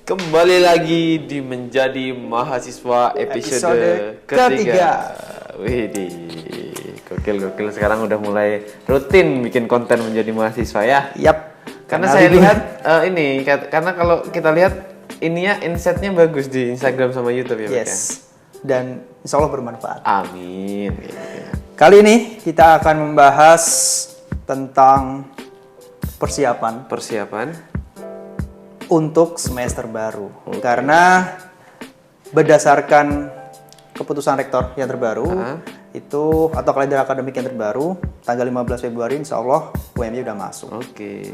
Kembali lagi di Menjadi Mahasiswa episode ketiga. Widih, gokil. Sekarang udah mulai rutin bikin konten menjadi mahasiswa ya. Yap. Karena saya lihat karena kalau kita lihat ininya insightnya bagus di Instagram sama YouTube ya. Yes. Dan insya Allah bermanfaat. Amin. Kali ini kita akan membahas tentang persiapan untuk semester baru. Karena berdasarkan keputusan rektor yang terbaru itu atau kalender akademik yang terbaru tanggal 15 Februari insya Allah UMY udah masuk. Oke.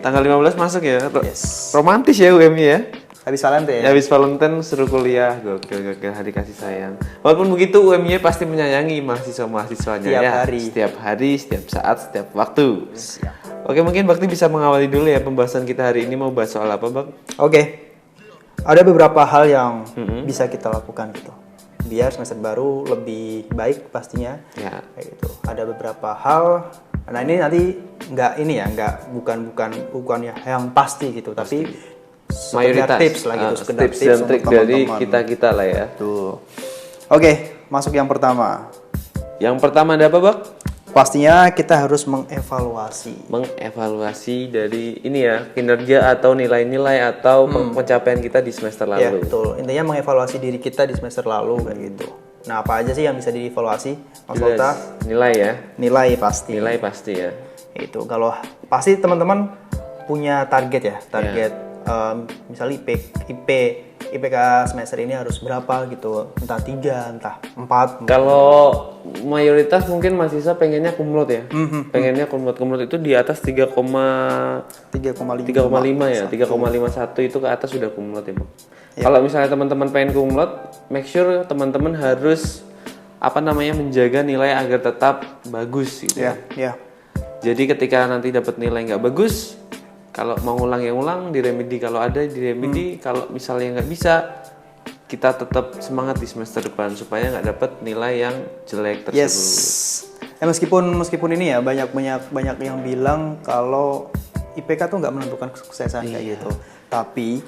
Tanggal 15 masuk ya? Yes. Romantis ya UMY ya? Habis Valentine. Habis Valentine suruh kuliah, gokil hari kasih sayang. Walaupun begitu UMY pasti menyayangi mahasiswa-mahasiswanya Setiap hari, setiap saat, setiap waktu. Siap. Oke, mungkin Bakti bisa mengawali dulu ya pembahasan kita hari ini. Mau bahas soal apa, Bang? Oke. Ada beberapa hal yang bisa kita lakukan gitu. Biar semester baru lebih baik pastinya. Ya. Kayak gitu. Ada beberapa hal. Nah, ini nanti bukan yang pasti gitu, tapi mayoritas tips lah gitu, sekedar tips dan trik dari kita lah ya. Tuh. Oke, masuk yang pertama. Yang pertama ada apa, Bang? Pastinya kita harus mengevaluasi dari ini ya, kinerja atau nilai-nilai atau pencapaian kita di semester lalu. Ya, betul. Intinya mengevaluasi diri kita di semester lalu kayak gitu. Nah, apa aja sih yang bisa dievaluasi, Mas Volta? Nilai ya. Nilai pasti ya. Itu kalau pasti teman-teman punya target ya, misalnya IPK semester ini harus berapa gitu, entah 3, entah 4. Kalau mayoritas mungkin mahasiswa pengennya kumlot ya. Pengennya kumlot itu di atas 3,5 ya, 3,51 itu ke atas sudah kumlot ya, Bang. Ya. Kalau misalnya teman-teman pengen kumlot, make sure teman-teman harus menjaga nilai agar tetap bagus gitu ya. Jadi ketika nanti dapat nilai nggak bagus, kalau mau ngulang ya ngulang, diremedi kalau ada diremedi, kalau misalnya nggak bisa, kita tetap semangat di semester depan supaya nggak dapat nilai yang jelek tersebut. Yes. Meskipun ini ya banyak yang bilang kalau IPK tuh nggak menentukan kesuksesan kayak gitu. Tapi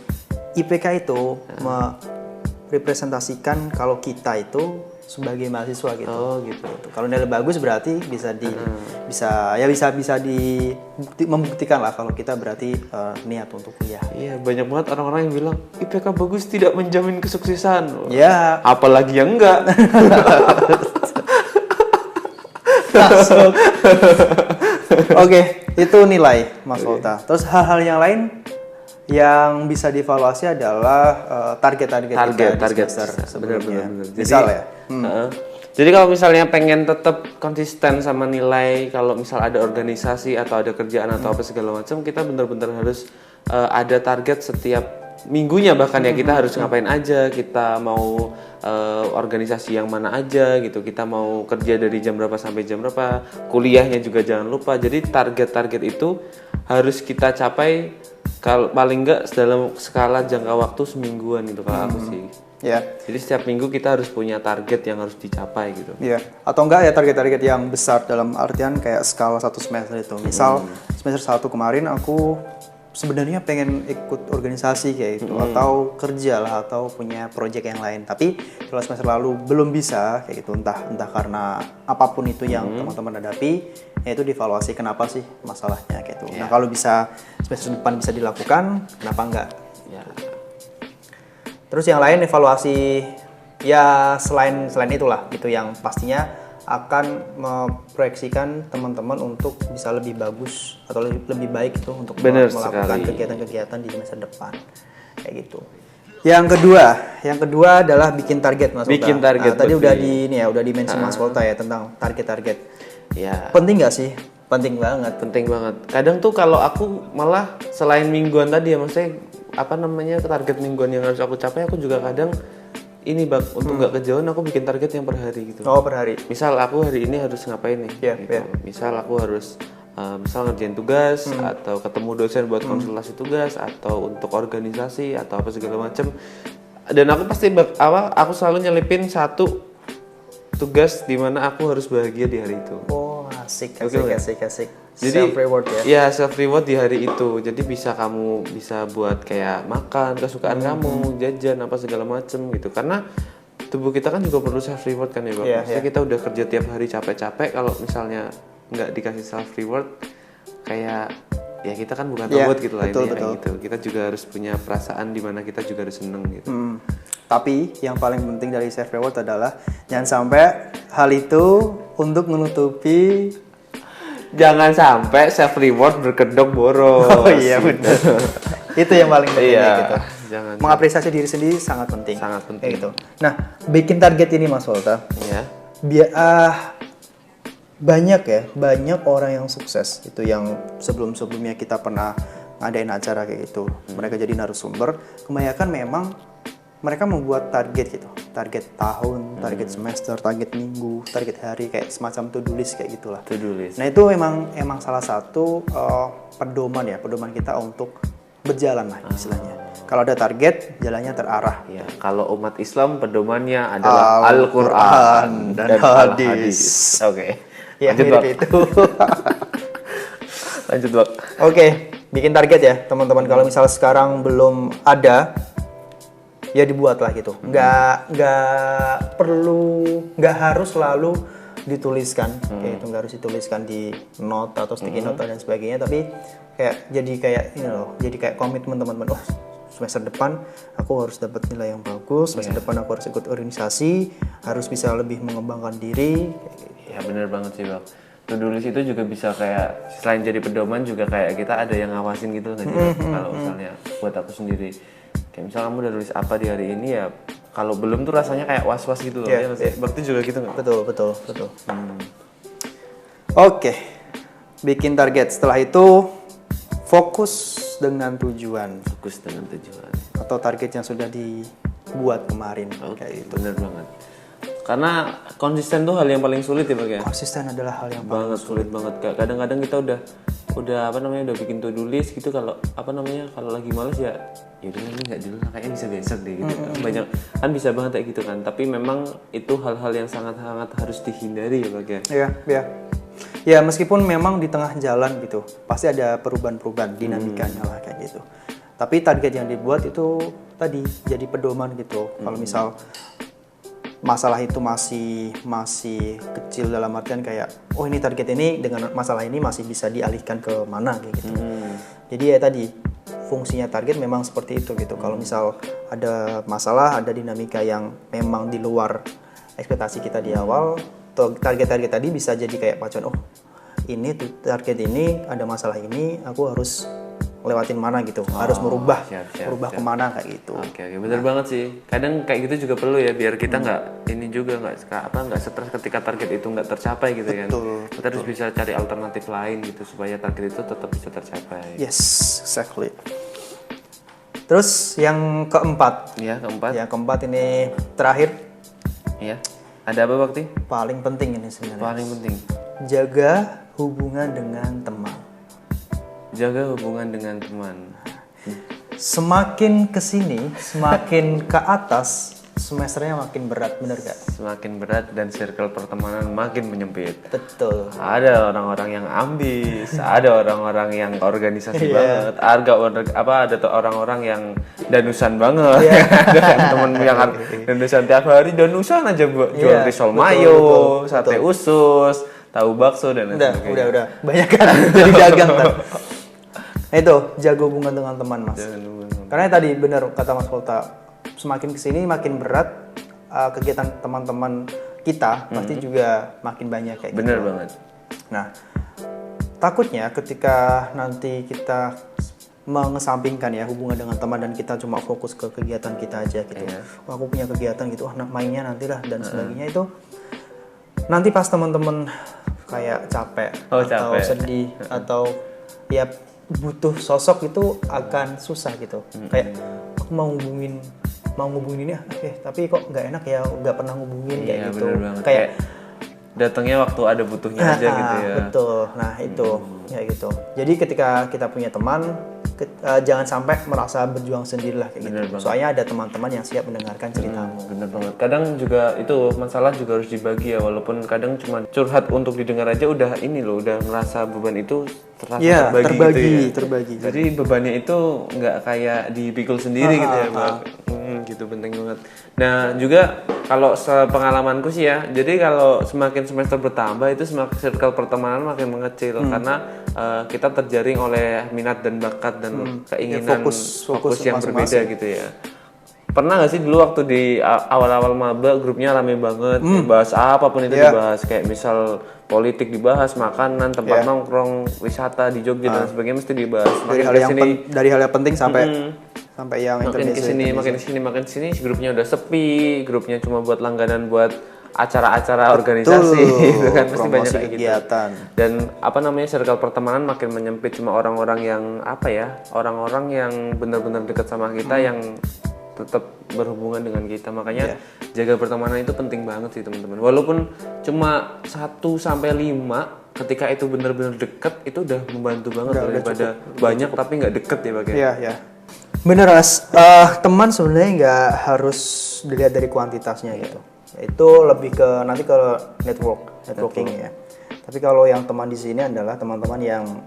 IPK itu merepresentasikan kalau kita itu sebagai mahasiswa gitu. Oh gitu. Kalau nilai bagus berarti bisa membuktikan lah kalau kita berarti niat untuk kuliah. Iya, banyak banget orang-orang yang bilang IPK bagus tidak menjamin kesuksesan. Ya. Apalagi yang enggak. Oke, itu nilai Mas Volta. Terus hal-hal yang lain yang bisa dievaluasi adalah target semester sebelumnya. Misal ya. Jadi kalau misalnya pengen tetap konsisten sama nilai, kalau misal ada organisasi atau ada kerjaan atau apa segala macam, kita benar-benar harus ada target setiap minggunya bahkan ya, kita harus ngapain aja, kita mau organisasi yang mana aja gitu, kita mau kerja dari jam berapa sampai jam berapa, kuliahnya juga jangan lupa. Jadi target-target itu harus kita capai kalau paling enggak dalam skala jangka waktu semingguan gitu kalau aku sih. Ya. Jadi setiap minggu kita harus punya target yang harus dicapai gitu. Iya. Atau enggak ya target-target yang besar dalam artian kayak skala 1 semester itu. Misal semester 1 kemarin aku sebenarnya pengen ikut organisasi kayak gitu atau kerja lah atau punya project yang lain. Tapi kalau semester lalu belum bisa kayak gitu, entah karena apapun itu yang teman-teman hadapi, ya itu dievaluasi kenapa sih masalahnya kayak gitu. Nah, kalau bisa semester depan bisa dilakukan, kenapa enggak? Ya. Terus yang lain evaluasi ya selain itulah gitu yang pastinya akan memproyeksikan teman-teman untuk bisa lebih bagus atau lebih baik itu untuk melakukan kegiatan-kegiatan di semester depan kayak gitu. Yang kedua adalah bikin target Mas Volta. Bikin target. Tadi udah di mention Mas Volta ya tentang target. Ya. Penting nggak sih? Penting banget. Kadang tuh kalau aku malah selain mingguan tadi ya, maksudnya target mingguan yang harus aku capai, aku juga kadang ini Bang, untuk nggak kejauhan aku bikin target yang per hari gitu. Oh, per hari. Misal aku hari ini harus ngapain nih? Gitu. Misal aku harus ngerjain tugas atau ketemu dosen buat konsultasi tugas atau untuk organisasi atau apa segala macam. Dan aku pasti selalu nyelipin satu tugas di mana aku harus bahagia di hari itu. Oh, Asik. Jadi Self reward ya. Iya, self reward di hari itu. Jadi kamu bisa buat kayak makan kesukaan kamu, jajan apa segala macem gitu. Karena tubuh kita kan juga perlu self reward kan ya, Bang. Maksudnya kita udah kerja tiap hari capek-capek, kalau misalnya nggak dikasih self reward kayak ya kita kan bukan robot gitu lah, betul. gitu. Kita juga harus punya perasaan di mana kita juga harus seneng gitu. Tapi yang paling penting dari self reward adalah jangan sampai hal itu untuk menutupi. Jangan sampai self reward berkedok boros. Oh iya benar. Itu yang paling penting gitu. Jangan Mengapresiasi diri sendiri sangat penting. Sangat penting. Gitu. Nah, bikin target ini Mas Volta. Ya. Banyak orang yang sukses itu yang sebelumnya kita pernah ngadain acara kayak gitu. Mereka jadi narasumber. Kebanyakan memang mereka membuat target gitu, target tahun, target semester, target minggu, target hari, kayak semacam to-do list kayak gitulah. To-do list. Nah itu emang salah satu pedoman kita untuk berjalan lah istilahnya. Kalau ada target, jalannya terarah. Ya, kalau umat Islam pedomannya adalah Al-Qur'an dan Al-Hadis. Oke. Ya, lanjut, mirip itu. Lanjut, Bang. Oke, bikin target ya, teman-teman. Kalau misal sekarang belum ada, ya dibuatlah gitu. Nggak harus selalu dituliskan, kayak itu nggak harus dituliskan di note atau sticky note dan sebagainya. Tapi jadi kayak komitmen teman-teman. Oh, semester depan aku harus dapat nilai yang bagus. Semester depan aku harus ikut organisasi, harus bisa lebih mengembangkan diri. Ya benar banget sih, Bang. To-do list itu juga bisa kayak selain jadi pedoman juga kayak kita ada yang ngawasin gitu kan. Kalau misalnya buat aku sendiri, kayak misalnya kamu udah tulis apa di hari ini ya, kalau belum tuh rasanya kayak was-was gitu loh. Berarti juga gitu nggak? Betul. Oke, bikin target. Setelah itu fokus dengan tujuan atau target yang sudah dibuat kemarin. Kayak itu. Bener banget. Karena konsisten tuh hal yang paling sulit ya, Bang ya. Konsisten adalah hal yang paling sulit banget. Kadang-kadang kita udah udah bikin to-do list gitu, kalau lagi males ya udah ini nggak dulu, kayaknya bisa besok deh gitu. Banyak kan bisa banget kayak gitu kan. Tapi memang itu hal-hal yang sangat-sangat harus dihindari ya, Bang ya. Iya. Ya meskipun memang di tengah jalan gitu pasti ada perubahan dinamikanya lah kayak gitu. Tapi target yang dibuat itu tadi jadi pedoman gitu. Kalau misal masalah itu masih kecil dalam artian kayak ini target ini dengan masalah ini masih bisa dialihkan ke mana kayak gitu. Jadi ya tadi fungsinya target memang seperti itu gitu. Kalau misal ada masalah, ada dinamika yang memang di luar ekspektasi kita di awal, target-target tadi bisa jadi kayak pacuan. Ini target ini ada masalah ini, aku harus lewatin mana gitu, harus merubah kemana kayak gitu. Oke, bener banget sih. Kadang kayak gitu juga perlu ya, biar kita nggak stres ketika target itu nggak tercapai gitu kan. Kita harus bisa cari alternatif lain gitu supaya target itu tetap bisa tercapai. Yes, exactly. Terus yang keempat. Iya, keempat. Yang keempat ini terakhir. Iya. Ada apa, Bakti? Paling penting ini sebenarnya. Paling penting. Jaga hubungan dengan teman. Jaga hubungan dengan teman. Semakin kesini, semakin ke atas, semesternya makin berat, bener gak? Semakin berat dan circle pertemanan makin menyempit. Betul. Ada orang-orang yang ambis, ada orang-orang yang organisasi banget, ada orang-orang yang danusan banget. Ada kan temenmu yang danusan tiap hari, danusan aja jual risol mayo, sate usus, tahu bakso dan lain sebagainya. Udah, banyak kan jadi dagang kan. Nah itu, jaga hubungan dengan teman, Mas. Karena tadi benar kata Mas Volta, semakin kesini makin berat, kegiatan teman-teman kita pasti juga makin banyak kayak bener gitu. Banget. Nah, takutnya ketika nanti kita mengesampingkan ya hubungan dengan teman dan kita cuma fokus ke kegiatan kita aja gitu. Aku punya kegiatan gitu, mainnya nantilah dan sebagainya itu. Nanti pas teman-teman kayak capek atau sedih atau ya butuh sosok itu akan susah gitu. Kayak aku mau ngubungin ini tapi kok nggak enak ya, nggak pernah ngubungin kayak gitu. Kayak datangnya waktu ada butuhnya aja gitu ya. Betul. Nah itu kayak gitu. Jadi ketika kita punya teman, jangan sampai merasa berjuang sendirilah kayak gitu. Soalnya ada teman-teman yang siap mendengarkan ceritamu. Bener banget. Kadang juga itu masalah juga harus dibagi ya, walaupun kadang cuma curhat untuk didengar aja udah ini loh, udah merasa beban itu terasa terbagi gitu ya. Terbagi. Jadi bebannya itu nggak kayak dipikul sendiri gitu ya, Bang. Gitu penting banget. Nah juga kalau sepengalamanku sih ya, jadi kalau semakin semester bertambah itu semakin circle pertemanan makin mengecil karena kita terjaring oleh minat dan bakat dan keinginan fokus yang berbeda gitu ya. Pernah gak sih dulu waktu di awal-awal maba grupnya rame banget, bahas apapun itu dibahas, kayak misal politik dibahas, makanan, tempat nongkrong, wisata di Jogja dan sebagainya mesti dibahas. Dari hal yang penting sampai yang makin kesini grupnya udah sepi, grupnya cuma buat langganan buat acara-acara organisasi gitu kan, pasti banyak kayak kegiatan. Gitu. Dan circle pertemanan makin menyempit, cuma orang-orang yang orang-orang yang benar-benar dekat sama kita yang tetap berhubungan dengan kita. Makanya jaga pertemanan itu penting banget sih teman-teman. Walaupun cuma 1-5, ketika itu benar-benar dekat itu udah membantu banget daripada banyak tapi nggak deket ya Pak. Iya. Bener Mas, teman sebenarnya nggak harus dilihat dari kuantitasnya gitu. Itu lebih ke nanti ke networking ya. Tapi kalau yang teman di sini adalah teman-teman yang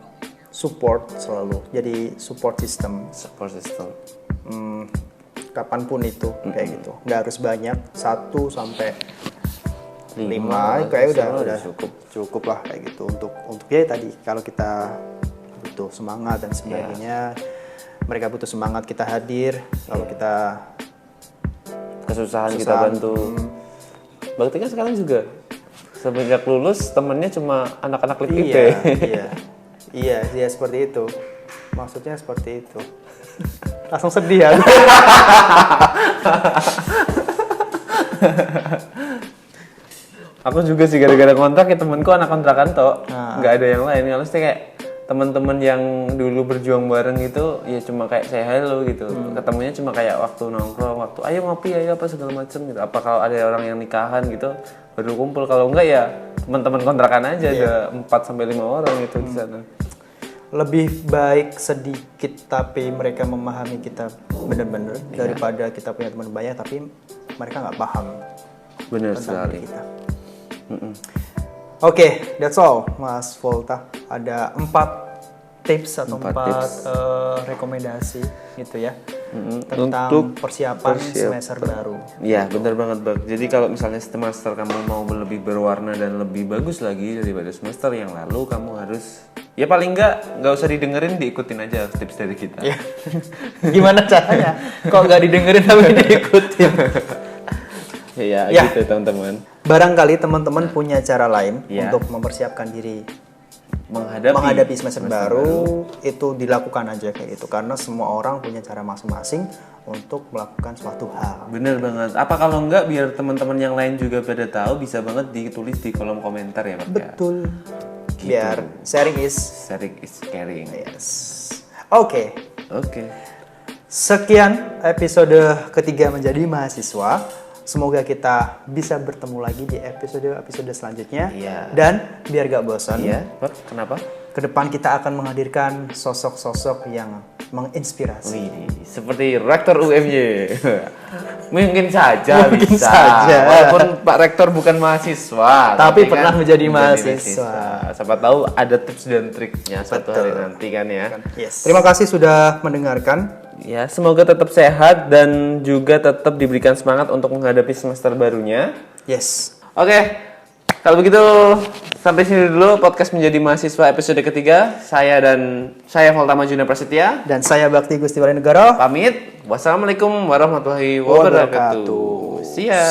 support selalu. Jadi support system. Kapanpun itu kayak gitu. Nggak harus banyak, 1-5 kayak udah cukup lah kayak gitu untuk ya tadi kalau kita butuh semangat dan sebagainya. Mereka butuh semangat, kita hadir. Kalau kita kesusahan kita bantu. Bang Tika sekarang juga semenjak lulus temennya cuma anak-anak LIP. Iya, seperti itu. Maksudnya seperti itu. Langsung sedih ya. Aku juga sih gara-gara kontrak ya, temenku anak kontrakan toh. Nggak ada yang lain. Kalau sih kayak teman-teman yang dulu berjuang bareng itu ya cuma kayak say hello gitu. Ketemunya cuma kayak waktu nongkrong, waktu ayo ngopi, ayo apa segala macem gitu. Apa kalau ada orang yang nikahan gitu baru kumpul, kalau enggak ya teman-teman kontrakan aja ada 4-5 orang gitu di sana. Lebih baik sedikit tapi mereka memahami kita benar-benar daripada kita punya teman banyak tapi mereka nggak paham. Benar sekali. Kita. Oke, that's all, Mas Volta. Ada 4 tips atau 4 rekomendasi gitu ya tentang untuk persiapan semester baru. Iya, benar banget Bang. Jadi kalau misalnya semester kamu mau lebih berwarna dan lebih bagus lagi daripada semester yang lalu, kamu harus ya paling nggak usah didengerin, diikutin aja tips dari kita. Ya. Gimana caranya? Kok nggak didengerin tapi diikutin? Ya gitu teman-teman. Barangkali teman-teman punya cara lain untuk mempersiapkan diri menghadapi semester baru. Itu dilakukan aja kayak gitu, karena semua orang punya cara masing-masing untuk melakukan suatu hal. Bener banget. Apa kalau enggak biar teman-teman yang lain juga pada tahu, bisa banget ditulis di kolom komentar ya Pak. Betul. Gitu. Biar sharing is caring. Yes. Oke. Sekian episode ketiga menjadi mahasiswa. Semoga kita bisa bertemu lagi di episode selanjutnya. Dan biar gak bosan, kenapa? Kedepan kita akan menghadirkan sosok-sosok yang menginspirasi. Seperti Rektor UMY. Mungkin saja bisa. Walaupun Pak Rektor bukan mahasiswa, tapi pernah menjadi mahasiswa. Siapa tahu ada tips dan triknya suatu hari nanti kan ya. Yes. Terima kasih sudah mendengarkan. Ya, semoga tetap sehat dan juga tetap diberikan semangat untuk menghadapi semester barunya. Yes. Oke, kalau begitu sampai sini dulu podcast menjadi mahasiswa episode ketiga. Saya Volta Majuna Prasetya dan saya Bakti Gustiwali Negara. Pamit. Wassalamualaikum warahmatullahi wabarakatuh. See ya.